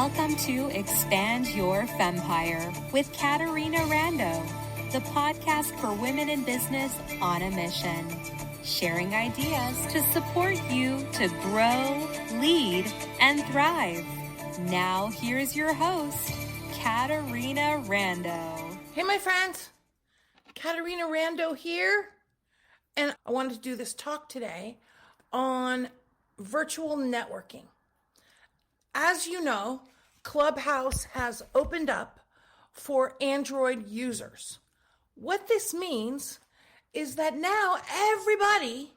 Welcome to Expand Your Fempire with Katarina Rando, the podcast for women in business on a mission, sharing ideas to support you to grow, lead, and thrive. Now, here's your host, Katarina Rando. Hey, my friends, Katarina Rando here, and I wanted to do this talk today on virtual networking. As you know, Clubhouse has opened up for Android users. What this means is that now everybody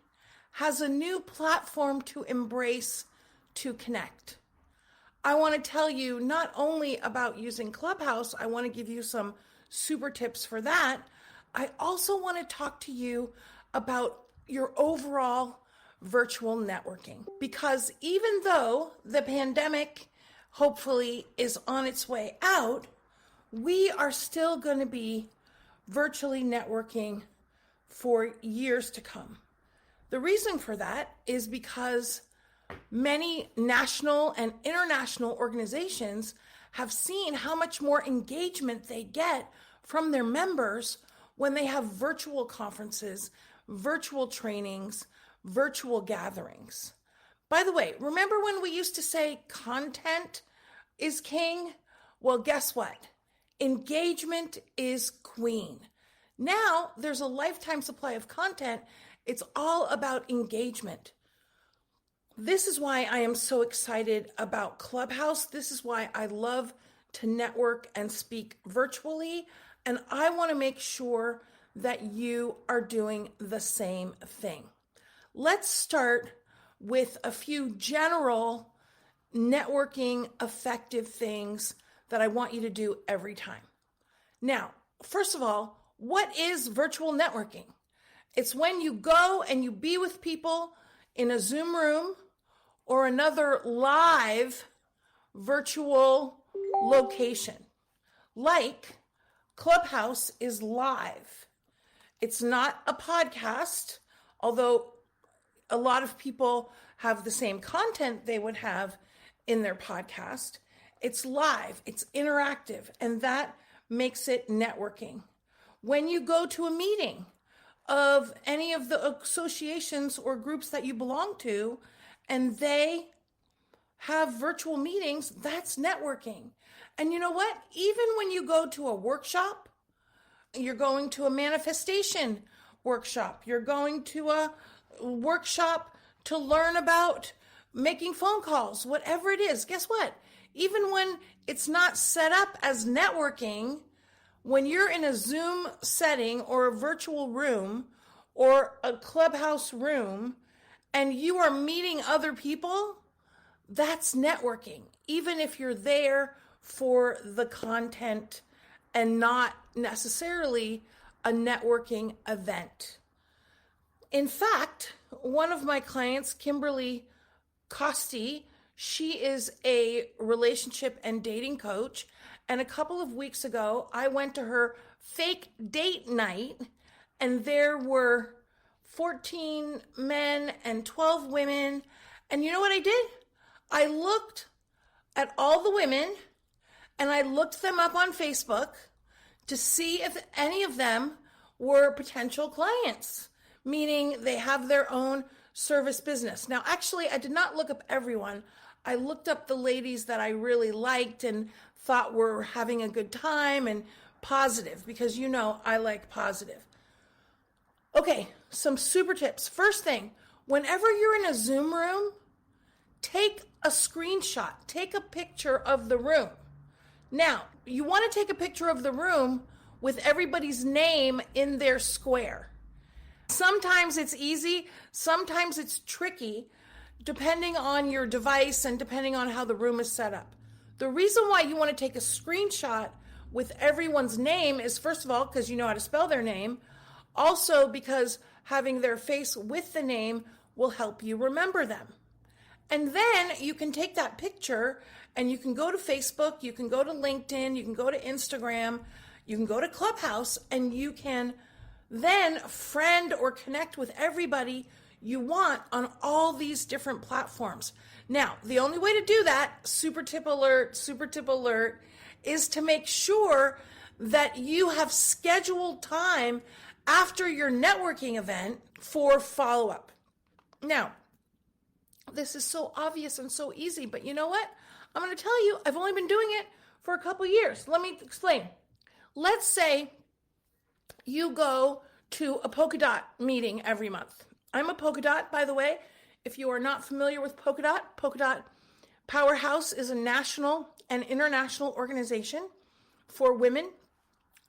has a new platform to embrace to connect. I want to tell you not only about using Clubhouse, I want to give you some super tips for that. I also want to talk to you about your overall virtual networking, because even though the pandemic hopefully is on its way out, we are still going to be virtually networking for years to come. The reason for that is because many national and international organizations have seen how much more engagement they get from their members when they have virtual conferences, virtual trainings, virtual gatherings. By the way, remember when we used to say content is king? Well, guess what? Engagement is queen. Now there's a lifetime supply of content. It's all about engagement. This is why I am so excited about Clubhouse. This is why I love to network and speak virtually. And I want to make sure that you are doing the same thing. Let's start with a few general networking effective things that I want you to do every time. Now, first of all, what is virtual networking? It's when you go and you be with people in a Zoom room or another live virtual location. Like Clubhouse is live. It's not a podcast, although a lot of people have the same content they would have in their podcast. It's live, it's interactive, and that makes it networking. When you go to a meeting of any of the associations or groups that you belong to, and they have virtual meetings, that's networking. And you know what? Even when you go to a workshop, you're going to a manifestation workshop, you're going to a workshop to learn about making phone calls, whatever it is, guess what? Even when it's not set up as networking, when you're in a Zoom setting or a virtual room or a Clubhouse room and you are meeting other people, that's networking, even if you're there for the content and not necessarily a networking event. In fact, one of my clients, Kimberly Costi, she is a relationship and dating coach. And a couple of weeks ago, I went to her fake date night, and there were 14 men and 12 women. And you know what I did? I looked at all the women and I looked them up on Facebook to see if any of them were potential clients, meaning they have their own service business. Now, actually, I did not look up everyone. I looked up the ladies that I really liked and thought were having a good time and positive, because you know I like positive. Okay, some super tips. First thing, whenever you're in a Zoom room, take a screenshot, take a picture of the room. Now, you want to take a picture of the room with everybody's name in their square. Sometimes it's easy, sometimes it's tricky, depending on your device and depending on how the room is set up. The reason why you want to take a screenshot with everyone's name is, first of all, because you know how to spell their name. Also because having their face with the name will help you remember them. And then you can take that picture and you can go to Facebook, you can go to LinkedIn, you can go to Instagram, you can go to Clubhouse, and you can then friend or connect with everybody you want on all these different platforms. Now, the only way to do that, super tip alert, is to make sure that you have scheduled time after your networking event for follow-up. Now, this is so obvious and so easy, but you know what? I'm going to tell you, I've only been doing it for a couple years. Let me explain. Let's say you go to a polka dot meeting every month. I'm a polka dot, by the way. If you are not familiar with polka dot Powerhouse is a national and international organization for women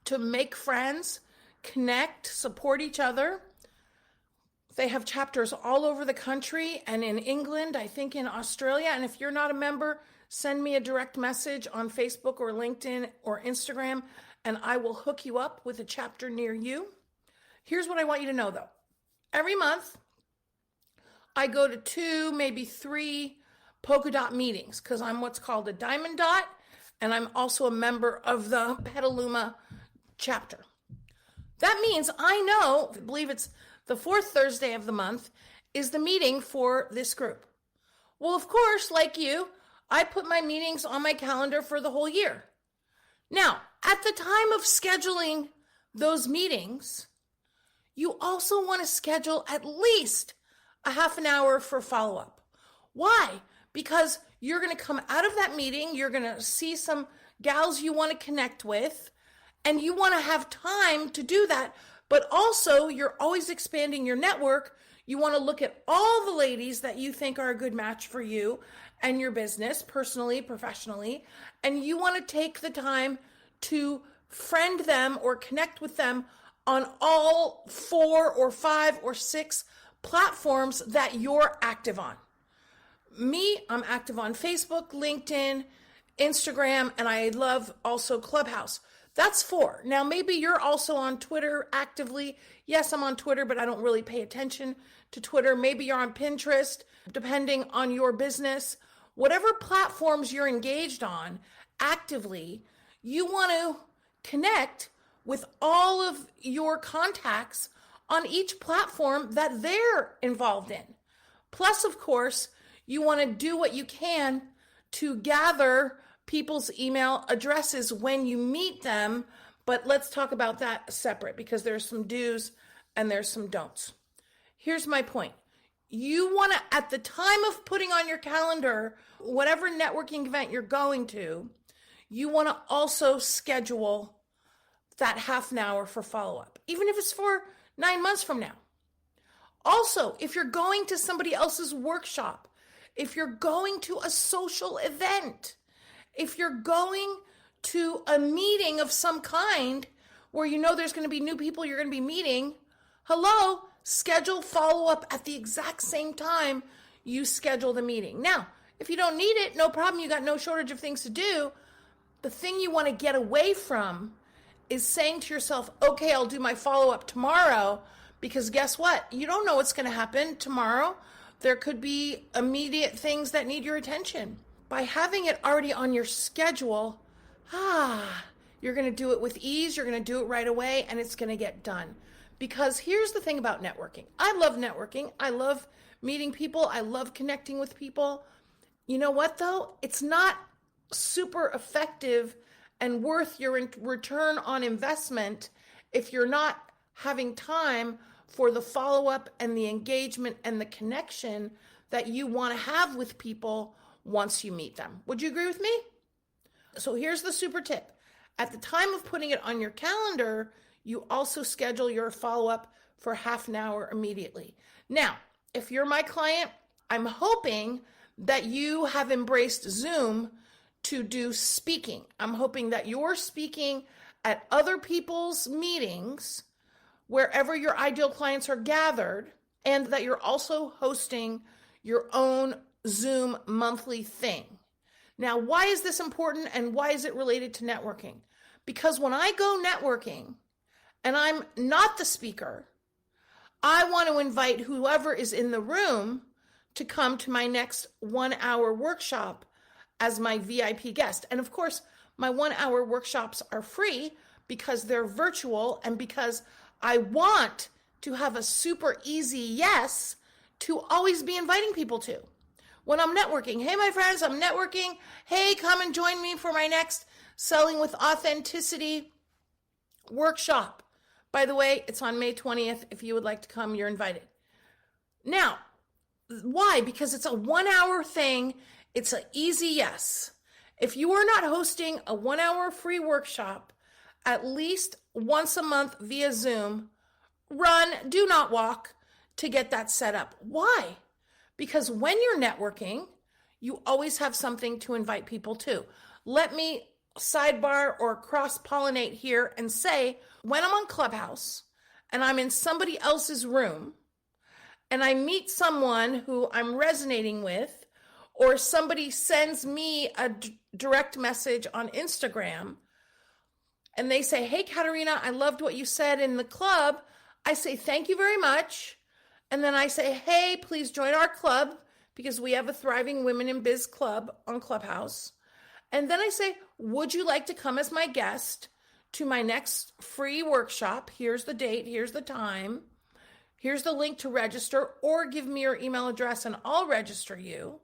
to make friends, connect, support each other. They have chapters all over the country and in England, I think in Australia. And if you're not a member, send me a direct message on Facebook or LinkedIn or Instagram, and I will hook you up with a chapter near you. Here's what I want you to know, though. Every month, I go to 2, maybe 3 polka dot meetings because I'm what's called a diamond dot, and I'm also a member of the Petaluma chapter. That means I know, I believe it's the 4th Thursday of the month, is the meeting for this group. Well, of course, like you, I put my meetings on my calendar for the whole year. Now, at the time of scheduling those meetings, you also want to schedule at least a half an hour for follow-up. Why? Because you're going to come out of that meeting, you're going to see some gals you want to connect with, and you want to have time to do that, but also you're always expanding your network. You want to look at all the ladies that you think are a good match for you and your business, personally, professionally, and you want to take the time to friend them or connect with them on all 4 or 5 or 6 platforms that you're active on. Me, I'm active on Facebook, LinkedIn, Instagram, and I love also Clubhouse. That's 4. Now, maybe you're also on Twitter actively. Yes, I'm on Twitter, but I don't really pay attention to Twitter. Maybe you're on Pinterest, depending on your business. Whatever platforms you're engaged on actively, you want to connect with all of your contacts on each platform that they're involved in. Plus, of course, you want to do what you can to gather people's email addresses when you meet them, but let's talk about that separate because there's some do's and there's some don'ts. Here's my point. You want to, at the time of putting on your calendar, whatever networking event you're going to, you want to also schedule that half an hour for follow-up, even if it's for 9 months from now. Also, if you're going to somebody else's workshop, if you're going to a social event, if you're going to a meeting of some kind where you know there's going to be new people you're going to be meeting, hello, schedule follow-up at the exact same time you schedule the meeting. Now, if you don't need it, no problem. You got no shortage of things to do. The thing you want to get away from is saying to yourself, okay, I'll do my follow-up tomorrow, because guess what? You don't know what's going to happen tomorrow. There could be immediate things that need your attention. By having it already on your schedule, you're going to do it with ease, you're going to do it right away, and it's going to get done. Because here's the thing about networking. I love networking. I love meeting people. I love connecting with people. You know what, though? It's not super effective and worth your return on investment if you're not having time for the follow-up and the engagement and the connection that you want to have with people once you meet them. Would you agree with me? So here's the super tip. At the time of putting it on your calendar, you also schedule your follow-up for half an hour immediately. Now, if you're my client, I'm hoping that you have embraced Zoom to do speaking. I'm hoping that you're speaking at other people's meetings, wherever your ideal clients are gathered, and that you're also hosting your own Zoom monthly thing. Now, why is this important and why is it related to networking? Because when I go networking and I'm not the speaker, I want to invite whoever is in the room to come to my next 1 hour workshop as my VIP guest. And of course, my 1 hour workshops are free because they're virtual and because I want to have a super easy yes to always be inviting people to. When I'm networking, hey, my friends, I'm networking. Hey, come and join me for my next Selling with Authenticity workshop. By the way, it's on May 20th. If you would like to come, you're invited. Now, why? Because it's a 1-hour thing. It's an easy yes. If you are not hosting a 1-hour free workshop at least once a month via Zoom, run, do not walk to get that set up. Why? Because when you're networking, you always have something to invite people to. Let me sidebar or cross-pollinate here and say, when I'm on Clubhouse and I'm in somebody else's room and I meet someone who I'm resonating with, or somebody sends me a direct message on Instagram and they say, hey, Katerina, I loved what you said in the club. I say, thank you very much. And then I say, hey, please join our club because we have a thriving women in biz club on Clubhouse. And then I say, would you like to come as my guest to my next free workshop? Here's the date. Here's the time. Here's the link to register, or give me your email address and I'll register you.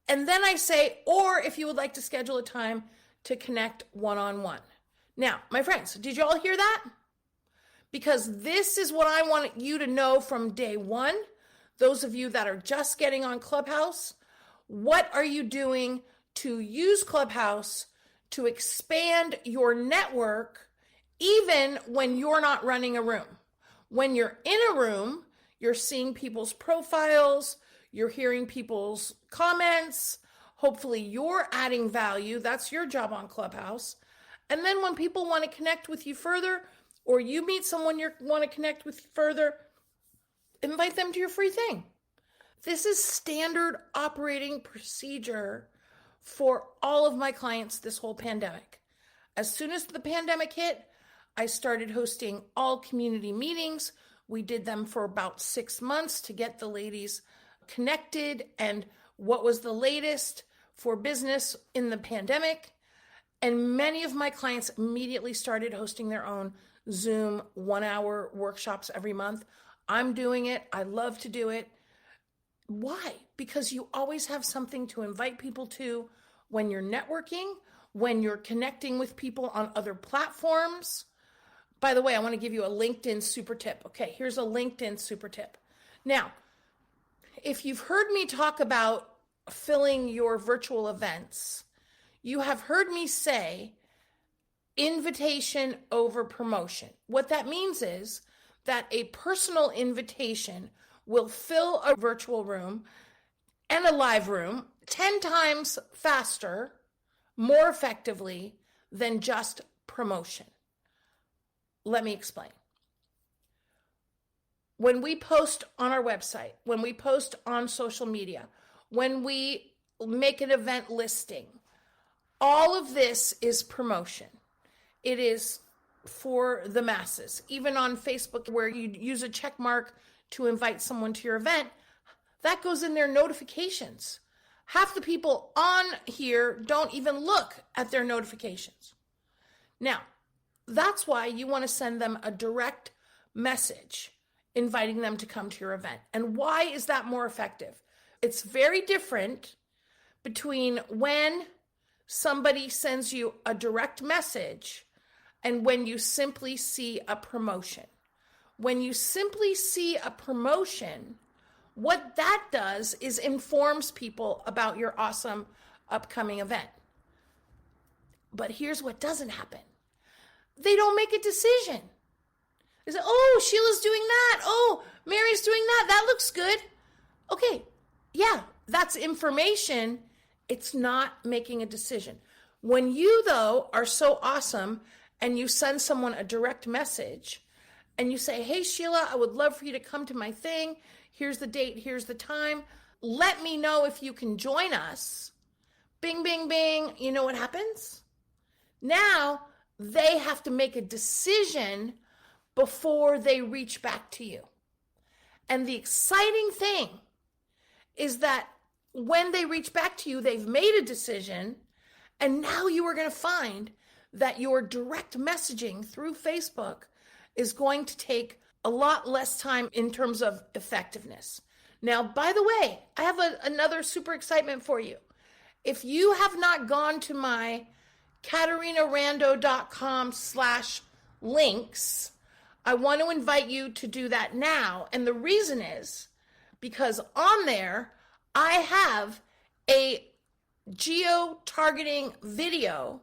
And then I say, or if you would like to schedule a time to connect one-on-one. Now, my friends, did you all hear that? Because this is what I want you to know from day one. Those of you that are just getting on Clubhouse, what are you doing to use Clubhouse to expand your network even when you're not running a room? When you're in a room, you're seeing people's profiles, you're hearing people's comments. Hopefully you're adding value. That's your job on Clubhouse. And then when people want to connect with you further, or you meet someone you want to connect with further, invite them to your free thing. This is standard operating procedure for all of my clients this whole pandemic. As soon as the pandemic hit, I started hosting all community meetings. We did them for about 6 months to get the ladies connected and what was the latest for business in the pandemic. And many of my clients immediately started hosting their own Zoom 1-hour workshops every month. I'm doing it. I love to do it. Why? Because you always have something to invite people to when you're networking, when you're connecting with people on other platforms. By the way, I want to give you a LinkedIn super tip. Okay, here's a LinkedIn super tip. Now, if you've heard me talk about filling your virtual events, you have heard me say invitation over promotion. What that means is that a personal invitation will fill a virtual room and a live room 10 times faster, more effectively than just promotion. Let me explain. When we post on our website, when we post on social media, when we make an event listing, all of this is promotion. It is for the masses. Even on Facebook, where you use a check mark to invite someone to your event, that goes in their notifications. Half the people on here don't even look at their notifications. Now, that's why you want to send them a direct message inviting them to come to your event. And why is that more effective? It's very different between when somebody sends you a direct message and when you simply see a promotion. When you simply see a promotion, what that does is informs people about your awesome upcoming event. But here's what doesn't happen. They don't make a decision. They say, oh, Sheila's doing that. Oh, Mary's doing that. That looks good. Okay, yeah, that's information. It's not making a decision. When you, though, are so awesome and you send someone a direct message and you say, hey, Sheila, I would love for you to come to my thing. Here's the date. Here's the time. Let me know if you can join us. Bing, bing, bing. You know what happens? Now they have to make a decision before they reach back to you. And the exciting thing is that when they reach back to you, they've made a decision, and now you are going to find that your direct messaging through Facebook is going to take a lot less time in terms of effectiveness. Now, by the way, I have another super excitement for you. If you have not gone to my CaterinaRando.com/links, I want to invite you to do that now. And the reason is because on there, I have a geo-targeting video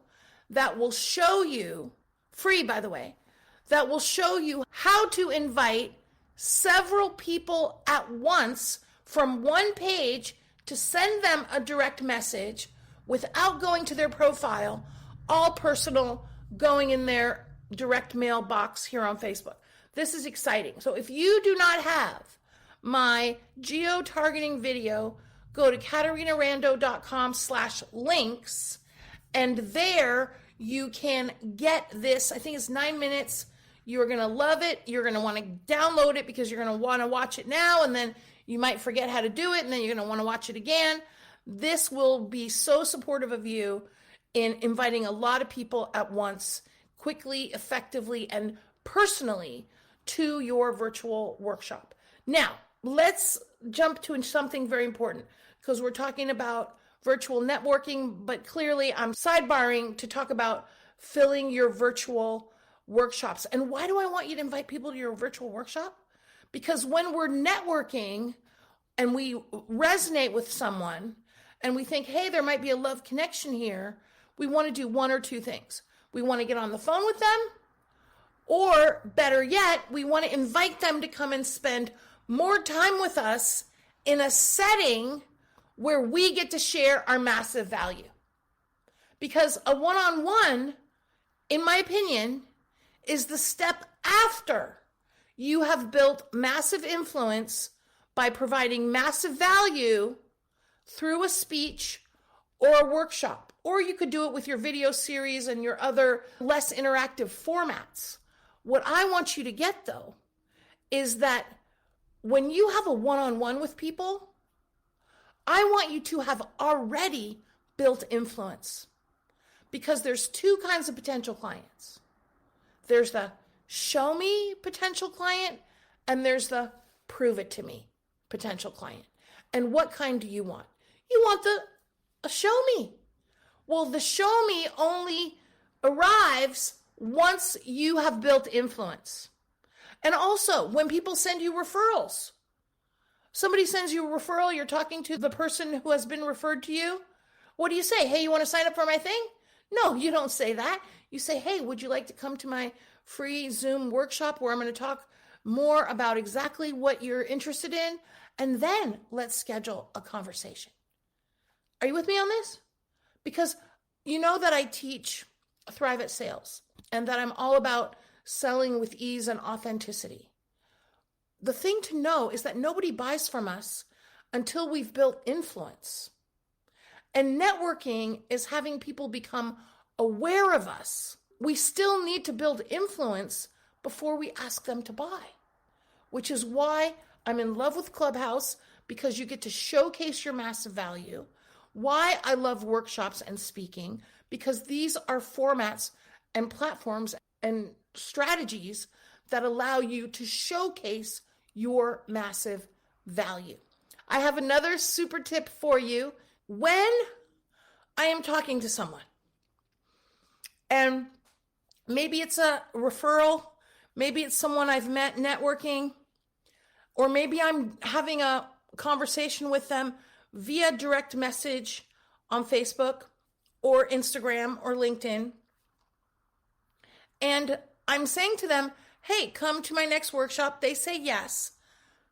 that will show you, free by the way, that will show you how to invite several people at once from one page to send them a direct message without going to their profile, all personal, going in their direct mail box here on Facebook. This is exciting. So if you do not have my geo-targeting video, go to CaterinaRando.com/links, and there you can get this. I think it's 9 minutes. You're going to love it. You're going to want to download it because you're going to want to watch it now, and then you might forget how to do it, and then you're going to want to watch it again. This will be so supportive of you in inviting a lot of people at once, quickly, effectively, and personally to your virtual workshop. Now, let's jump to something very important because we're talking about virtual networking, but clearly I'm sidebarring to talk about filling your virtual workshops. And why do I want you to invite people to your virtual workshop? Because when we're networking and we resonate with someone and we think, hey, there might be a love connection here, we want to do one or two things. We want to get on the phone with them, or better yet, we want to invite them to come and spend more time with us in a setting where we get to share our massive value. Because a one-on-one, in my opinion, is the step after you have built massive influence by providing massive value through a speech or a workshop. Or you could do it with your video series and your other less interactive formats. What I want you to get, though, is that when you have a one-on-one with people, I want you to have already built influence. Because there's two kinds of potential clients. There's the show me potential client, and there's the prove it to me potential client. And what kind do you want? You want a show me. Well, the show me only arrives once you have built influence. And also, when people send you referrals, somebody sends you a referral, you're talking to the person who has been referred to you. What do you say? Hey, you want to sign up for my thing? No, you don't say that. You say, hey, would you like to come to my free Zoom workshop where I'm going to talk more about exactly what you're interested in? And then let's schedule a conversation. Are you with me on this? Because you know that I teach Thrive at Sales and that I'm all about selling with ease and authenticity. The thing to know is that nobody buys from us until we've built influence. And networking is having people become aware of us. We still need to build influence before we ask them to buy, which is why I'm in love with Clubhouse, because you get to showcase your massive value. Why I love workshops and speaking, because these are formats and platforms and strategies that allow you to showcase your massive value. I have another super tip for you. When I am talking to someone, and maybe it's a referral, maybe it's someone I've met networking, or maybe I'm having a conversation with them via direct message on Facebook or Instagram or LinkedIn, and I'm saying to them, hey, come to my next workshop. They say yes.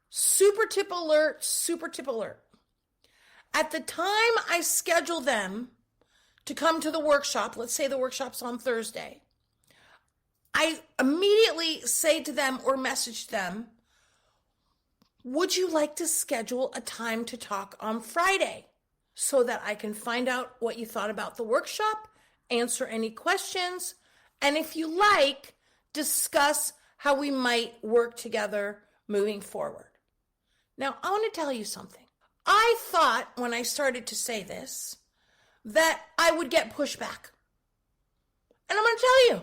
Super tip alert, super tip alert. At the time I schedule them to come to the workshop, let's say the workshop's on Thursday, I immediately say to them or message them, would you like to schedule a time to talk on Friday so that I can find out what you thought about the workshop, answer any questions, and if you like, discuss how we might work together moving forward. Now, I want to tell you something. I thought when I started to say this that I would get pushback. And I'm going to tell you,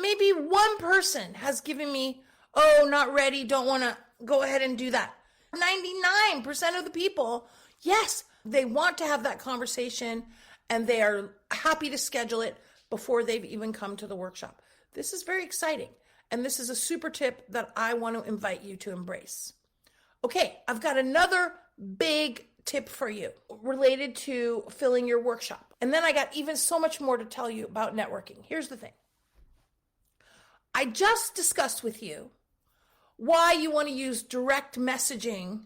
maybe one person has given me, oh, not ready, don't want to go ahead and do that. 99% of the people, yes, they want to have that conversation and they are happy to schedule it before they've even come to the workshop. This is very exciting. And this is a super tip that I want to invite you to embrace. Okay, I've got another big tip for you related to filling your workshop. And then I got even so much more to tell you about networking. Here's the thing. I just discussed with you why you want to use direct messaging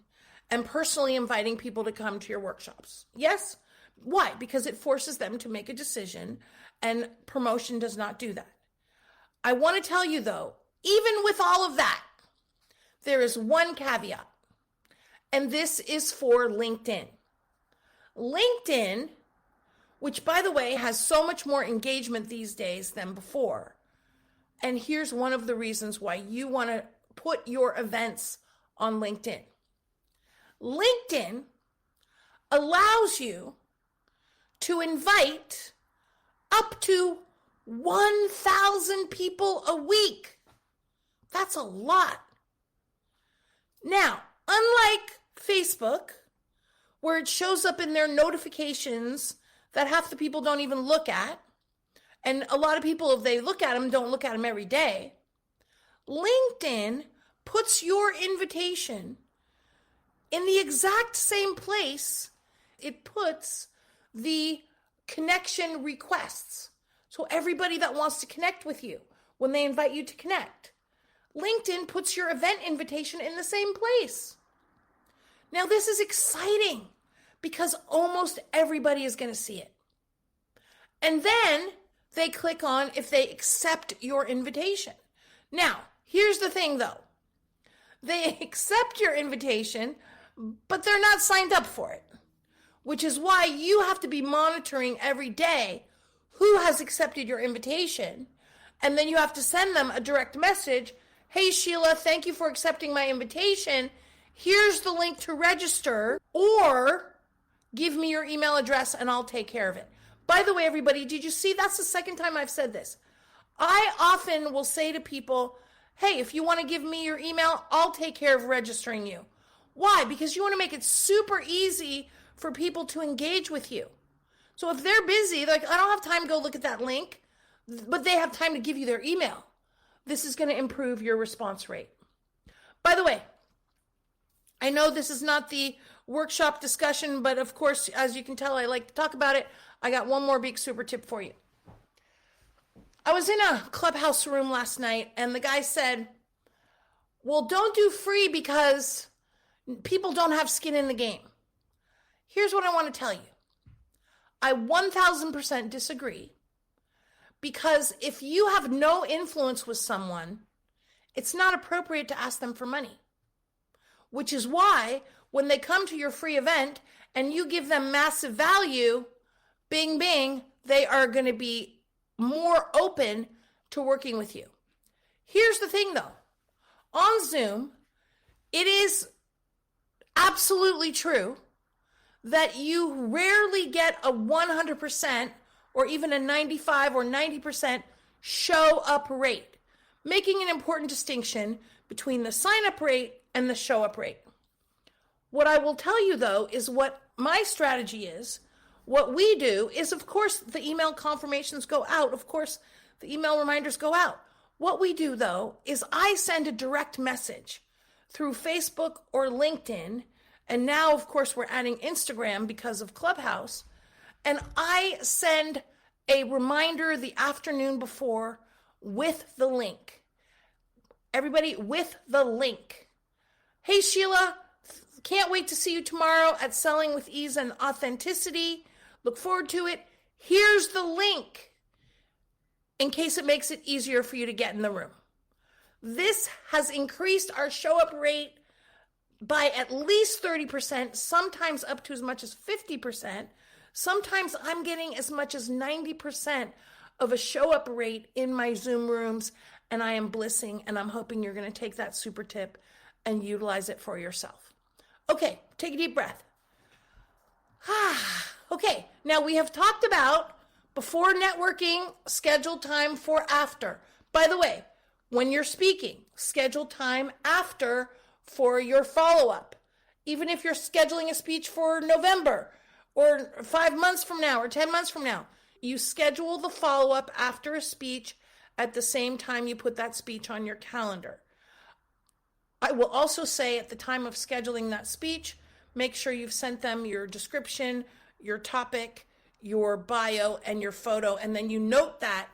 and personally inviting people to come to your workshops. Yes? Why? Because it forces them to make a decision, and promotion does not do that. I want to tell you though, even with all of that, there is one caveat, and this is for LinkedIn. LinkedIn, which by the way has so much more engagement these days than before, and here's one of the reasons why you want to put your events on LinkedIn. LinkedIn allows you to invite up to 1,000 people a week. That's a lot. Now, unlike Facebook, where it shows up in their notifications that half the people don't even look at, and a lot of people, if they look at them, don't look at them every day, LinkedIn puts your invitation in the exact same place it puts the connection requests. So everybody that wants to connect with you, when they invite you to connect, LinkedIn puts your event invitation in the same place. Now this is exciting because almost everybody is going to see it. And then they click on if they accept your invitation. Now, here's the thing though. They accept your invitation, but they're not signed up for it, which is why you have to be monitoring every day who has accepted your invitation. And then you have to send them a direct message. Hey, Sheila, thank you for accepting my invitation. Here's the link to register, or give me your email address and I'll take care of it. By the way, everybody, did you see? That's the second time I've said this. I often will say to people, hey, if you want to give me your email, I'll take care of registering you. Why? Because you want to make it super easy for people to engage with you. So if they're busy, they're like, I don't have time to go look at that link, but they have time to give you their email. This is going to improve your response rate. By the way, I know this is not the workshop discussion, but of course, as you can tell, I like to talk about it. I got one more big super tip for you. I was in a Clubhouse room last night, and the guy said, well, don't do free because people don't have skin in the game. Here's what I want to tell you. I 1000% disagree, because if you have no influence with someone, it's not appropriate to ask them for money, which is why when they come to your free event and you give them massive value, bing, bing, they are going to be more open to working with you. Here's the thing though. On Zoom, it is absolutely true that you rarely get a 100% or even a 95 or 90% show up rate, making an important distinction between the sign up rate and the show up rate. What I will tell you though is what my strategy is. What we do is, of course, the email confirmations go out. Of course, the email reminders go out. What we do though is I send a direct message through Facebook or LinkedIn. And now, of course, we're adding Instagram because of Clubhouse. And I send a reminder the afternoon before with the link. Everybody, with the link. Hey, Sheila, can't wait to see you tomorrow at Selling with Ease and Authenticity. Look forward to it. Here's the link in case it makes it easier for you to get in the room. This has increased our show up rate by at least 30%, sometimes up to as much as 50%. Sometimes I'm getting as much as 90% of a show up rate in my Zoom rooms, and I am blissing, and I'm hoping you're going to take that super tip and utilize it for yourself. Okay, take a deep breath. Okay, now we have talked about before networking, schedule time for after. By the way, when you're speaking, schedule time after for your follow-up. Even if you're scheduling a speech for November or 5 months from now or 10 months from now, you schedule the follow-up after a speech at the same time you put that speech on your calendar. I will also say at the time of scheduling that speech, make sure you've sent them your description, your topic, your bio, and your photo, and then you note that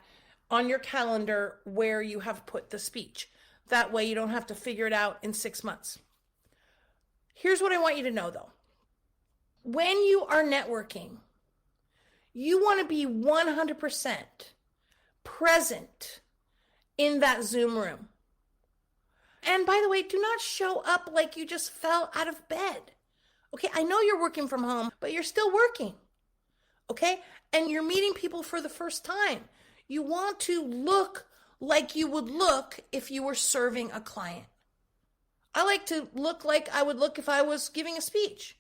on your calendar where you have put the speech. That way you don't have to figure it out in 6 months. Here's what I want you to know though. When you are networking, you want to be 100% present in that Zoom room. And by the way, do not show up like you just fell out of bed. Okay, I know you're working from home, but you're still working. Okay, and you're meeting people for the first time. You want to look like you would look if you were serving a client. I like to look like I would look if I was giving a speech.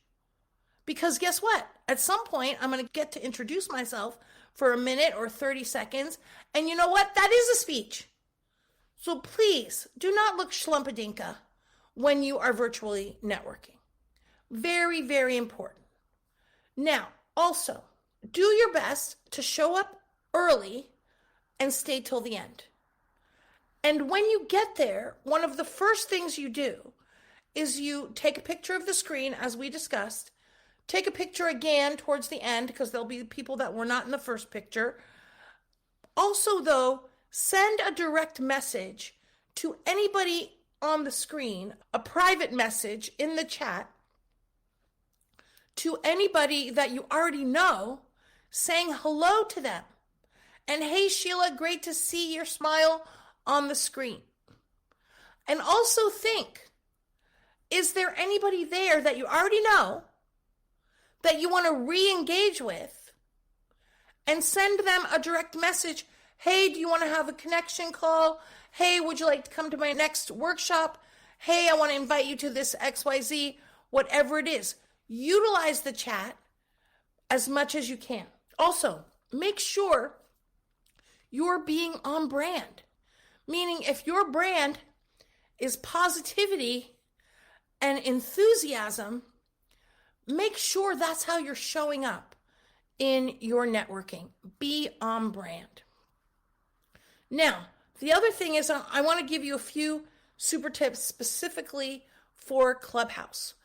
Because guess what? At some point, I'm going to get to introduce myself for a minute or 30 seconds. And you know what? That is a speech. So please do not look schlumpadinka when you are virtually networking. Very, very important. Now, also, do your best to show up early and stay till the end. And when you get there, one of the first things you do is you take a picture of the screen, as we discussed. Take a picture again towards the end because there'll be people that were not in the first picture. Also, though, send a direct message to anybody on the screen, a private message in the chat to anybody that you already know, saying hello to them. And hey, Sheila, great to see your smile on the screen. And also think, is there anybody there that you already know that you want to re-engage with? And send them a direct message. Hey, do you want to have a connection call? Hey, would you like to come to my next workshop? Hey, I want to invite you to this XYZ, whatever it is. Utilize the chat as much as you can. Also, make sure you're being on brand. Meaning if your brand is positivity and enthusiasm, make sure that's how you're showing up in your networking. Be on brand. Now, the other thing is I want to give you a few super tips specifically for Clubhouse.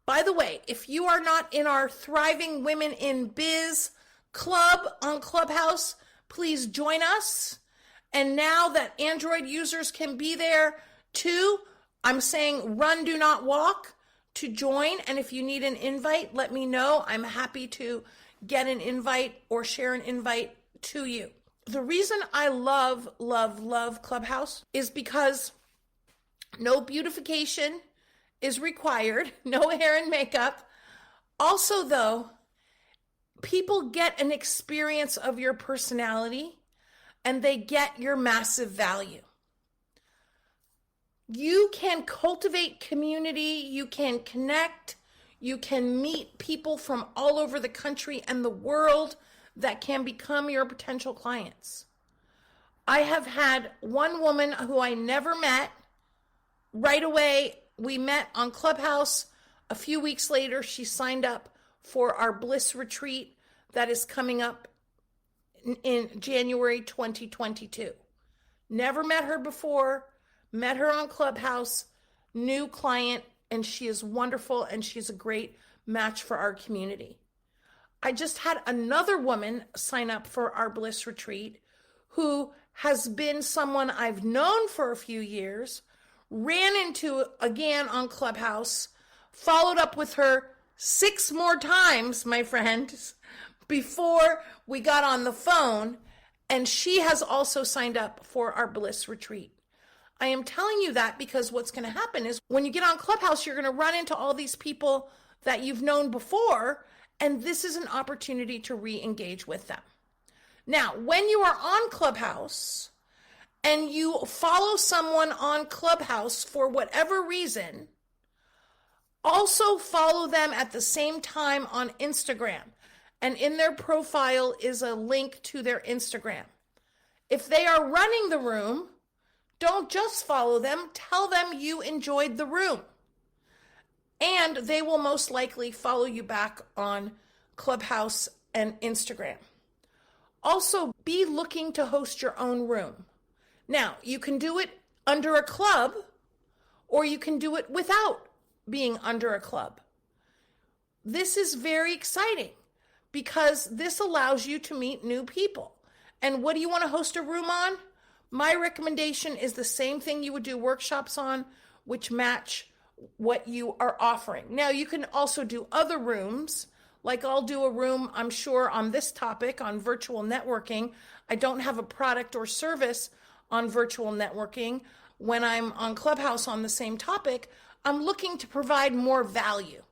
By the way, if you are not in our Thriving Women in Biz club on Clubhouse, please join us. And now that Android users can be there too, I'm saying run, do not walk to join. And if you need an invite, let me know. I'm happy to get an invite or share an invite to you. The reason I love Clubhouse is because no beautification is required, no hair and makeup. Also, though, people get an experience of your personality and they get your massive value. You can cultivate community, you can connect, you can meet people from all over the country and the world that can become your potential clients. I have had one woman who I never met. Right away, we met on Clubhouse. A few weeks later, she signed up for our Bliss Retreat that is coming up in January 2022. Never met her before, met her on Clubhouse, new client, and she is wonderful and she's a great match for our community. I just had another woman sign up for our Bliss Retreat who has been someone I've known for a few years, ran into again on Clubhouse, followed up with her 6 more times, my friends, before we got on the phone, and she has also signed up for our Bliss Retreat. I am telling you that because what's going to happen is when you get on Clubhouse, you're going to run into all these people that you've known before, and this is an opportunity to re-engage with them. Now, when you are on Clubhouse and you follow someone on Clubhouse for whatever reason, also follow them at the same time on Instagram. And in their profile is a link to their Instagram. If they are running the room, don't just follow them. Tell them you enjoyed the room. And they will most likely follow you back on Clubhouse and Instagram. Also, be looking to host your own room. Now, you can do it under a club, or you can do it without being under a club. This is very exciting because this allows you to meet new people. And what do you want to host a room on? My recommendation is the same thing you would do workshops on, which match what you are offering. Now, you can also do other rooms, like I'll do a room, I'm sure, on this topic, on virtual networking. I don't have a product or service on virtual networking. When I'm on Clubhouse on the same topic, I'm looking to provide more value.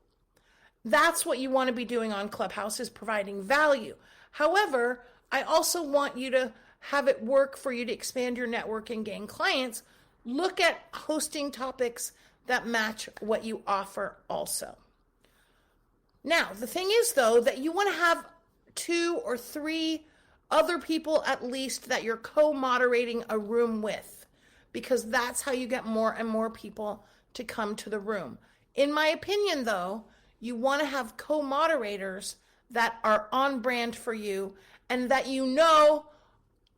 That's what you want to be doing on Clubhouse, is providing value. However, I also want you to have it work for you to expand your network and gain clients. Look at hosting topics that match what you offer also. Now, the thing is, though, that you want to have 2 or 3 other people at least that you're co-moderating a room with, because that's how you get more and more people to come to the room. In my opinion, though, you want to have co-moderators that are on brand for you and that you know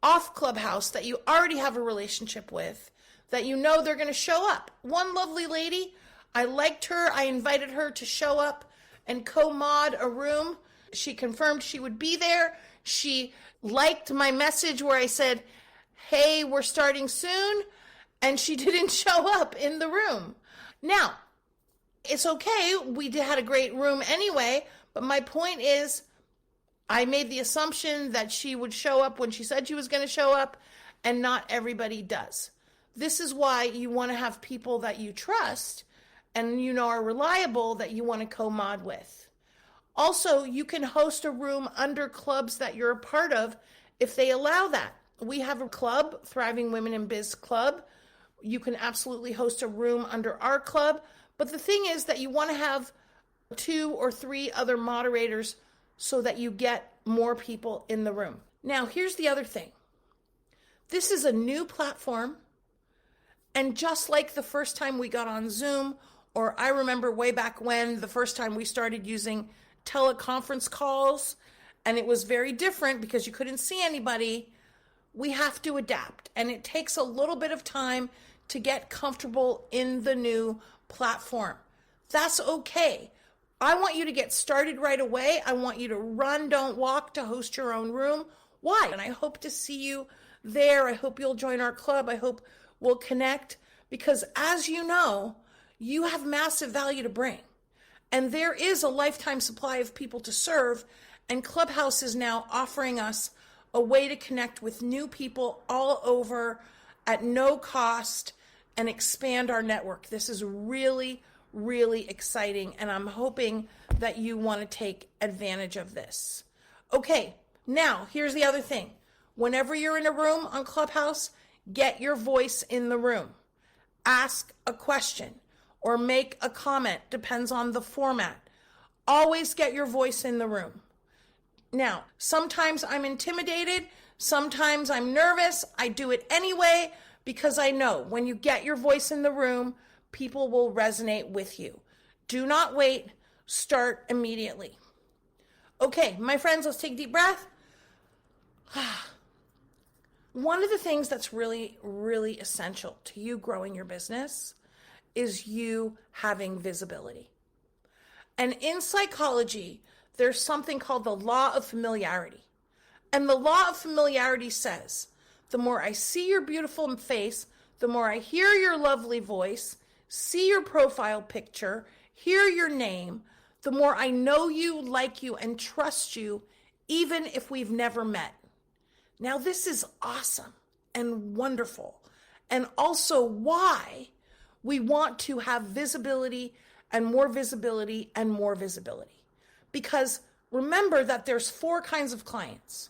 off Clubhouse, that you already have a relationship with, that you know they're going to show up. One lovely lady, I liked her. I invited her to show up and co-mod a room. She confirmed she would be there. She liked my message where I said, hey, we're starting soon. And she didn't show up in the room. Now, it's okay. We had a great room anyway. But my point is, I made the assumption that she would show up when she said she was going to show up, and not everybody does. This is why you want to have people that you trust and you know are reliable, that you want to co-mod with. Also, you can host a room under clubs that you're a part of if they allow that. We have a club, Thriving Women in Biz Club. You can absolutely host a room under our club. But the thing is that you want to have 2 or 3 other moderators so that you get more people in the room. Now, here's the other thing. This is a new platform. And just like the first time we got on Zoom, or I remember way back when, the first time we started using teleconference calls, and it was very different because you couldn't see anybody, we have to adapt. And it takes a little bit of time to get comfortable in the new platform. That's okay. I want you to get started right away. I want you to run, don't walk, to host your own room. Why? And I hope to see you there. I hope you'll join our club. I hope we'll connect, because as you know, you have massive value to bring. And there is a lifetime supply of people to serve, and Clubhouse is now offering us a way to connect with new people all over at no cost and expand our network. This is really, really exciting, and I'm hoping that you want to take advantage of this. Okay, now here's the other thing. Whenever you're in a room on Clubhouse, get your voice in the room. Ask a question or make a comment, depends on the format. Always get your voice in the room. Now, sometimes I'm intimidated, sometimes I'm nervous. I do it anyway because I know when you get your voice in the room, people will resonate with you. Do not wait, start immediately. Okay, my friends, let's take a deep breath. One of the things that's really, really essential to you growing your business is you having visibility. And in psychology, there's something called the Law of Familiarity. And the Law of Familiarity says, the more I see your beautiful face, the more I hear your lovely voice, see your profile picture, hear your name, the more I know you, like you, and trust you, even if we've never met. Now, this is awesome and wonderful, and also why we want to have visibility and more visibility and more visibility. Because remember that there's 4 kinds of clients.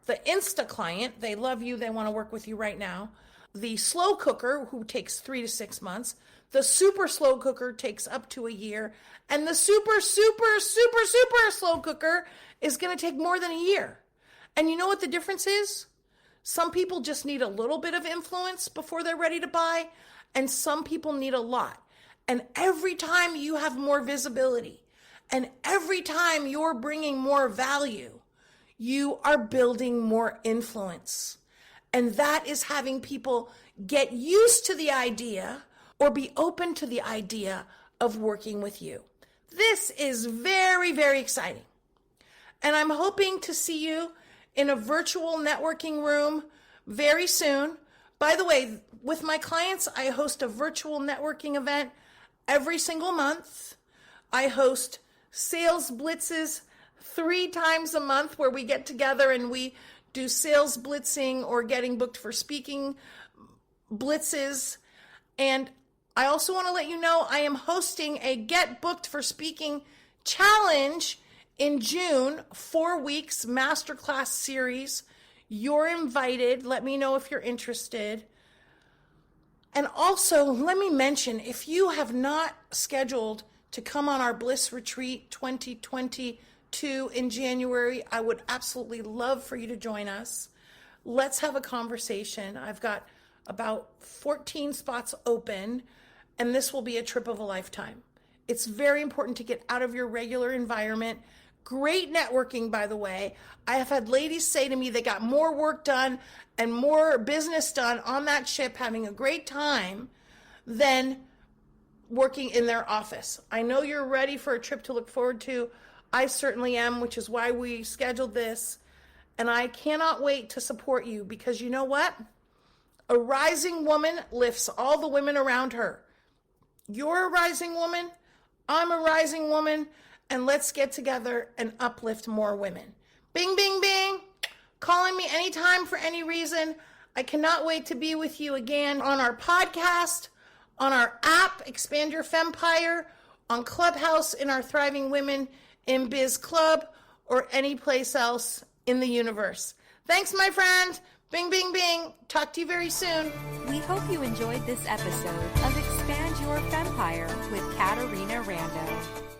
The Insta client, they love you, they want to work with you right now. The slow cooker, who takes 3 to 6 months. The super slow cooker takes up to a year. And the super slow cooker is going to take more than a year. And you know what the difference is? Some people just need a little bit of influence before they're ready to buy, and some people need a lot. And every time you have more visibility, and every time you're bringing more value, you are building more influence. And that is having people get used to the idea or be open to the idea of working with you. This is very, very exciting. And I'm hoping to see you in a virtual networking room very soon. By the way, with my clients, I host a virtual networking event every single month. I host sales blitzes 3 times a month where we get together and we do sales blitzing or getting booked for speaking blitzes. And I also want to let you know I am hosting a Get Booked for Speaking challenge in June, 4 weeks masterclass series. You're invited. Let me know if you're interested. And also, let me mention, if you have not scheduled to come on our Bliss Retreat 2022 in January, I would absolutely love for you to join us. Let's have a conversation. I've got about 14 spots open, and this will be a trip of a lifetime. It's very important to get out of your regular environment. Great networking, by the way. I have had ladies say to me they got more work done and more business done on that ship, having a great time, than working in their office. I know you're ready for a trip to look forward to. I certainly am, which is why we scheduled this. And I cannot wait to support you, because you know what? A rising woman lifts all the women around her. You're a rising woman. I'm a rising woman. And let's get together and uplift more women. Bing, bing, bing. Calling me anytime for any reason. I cannot wait to be with you again on our podcast, on our app, Expand Your Fempire, on Clubhouse, in our Thriving Women in Biz Club, or any place else in the universe. Thanks, my friend. Bing, bing, bing. Talk to you very soon. We hope you enjoyed this episode of Expand Your Fempire with Katarina Rando.